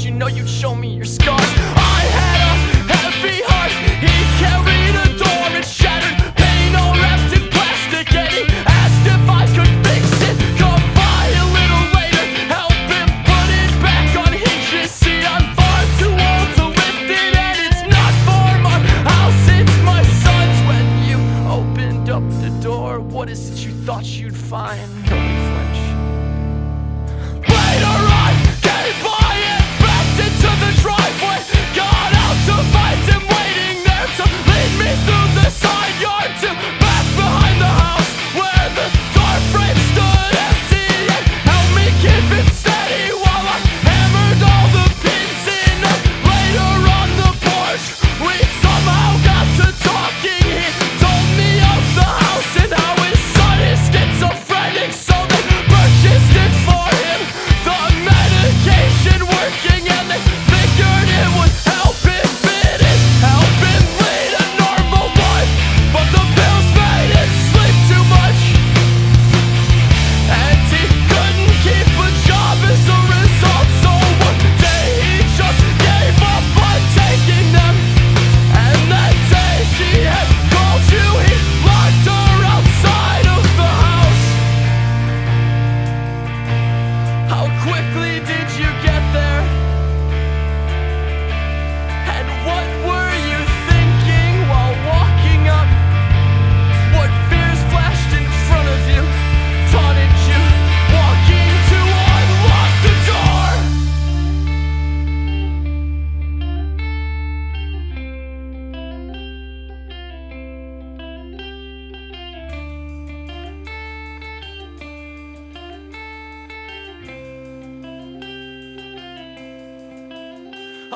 you know you'd show me your scars. I had a heavy heart, he carried a door and shattered pain all wrapped in plastic, and he asked if I could fix it. Come by a little later, help him put it back on hinges. See, I'm far too old to lift it, and it's not for my house, it's my son's. When you opened up the door, what is it you thought you'd find? Don't be French. Later I came by and backed into the driveway, got out to find him waiting there to lead me through the side yard to back behind the house where the door frame stood empty, and helped me keep it steady while I hammered all the pins in. Later on the porch we somehow got to talking. He told me of the house and how his son is schizophrenic, so they purchased it for him, the medication working, and they figured it would help him fit in, help him lead a normal life. But the pills made him sleep too much, and he couldn't keep a job as a result. So one day he just gave up on taking them, and that day she had called you, he locked her outside of the house. How quickly did you get there? And what were you thinking while walking up? What fears flashed in front of you, taunted you, walking to unlock the door?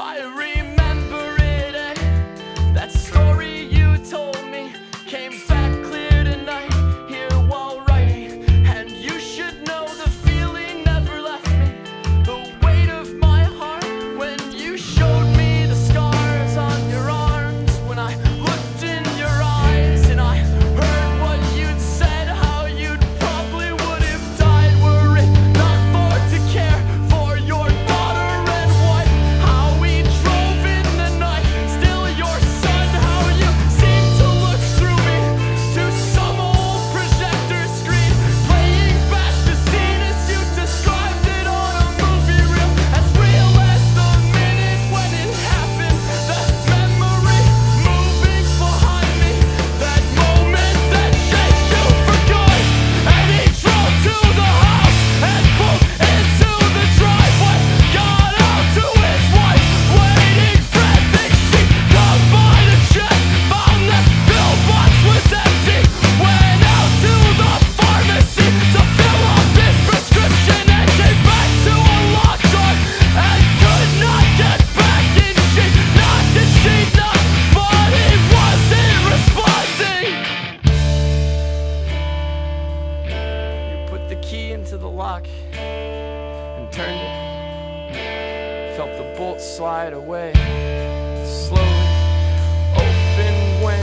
I remember it, that story you told me came back clear tonight, here while writing. And you should know the feeling never left me, the weight of my heart when you showed me the scars on your arms. When I looked in your eyes and I heard what you'd said, how you'd probably would have died, were it not for to care for your daughter and what, how we drove in the night, still your son, how you seemed to look through me to some old projector screen, playing back the scene as you described it on a movie reel, as real as the minute when it happened, that memory moving behind me, that moment that changed you for good. And he drove to the house and pulled into the driveway, got out to his wife waiting frantic. She come by to check, found that pill box was empty, went out to the pharmacy to fill up his prescription, and came back to a locked door and could not get back in. She knocked and she knocked, but he wasn't responding. You put the key into the lock and turned it, felt the bolt slide away, slowly opened when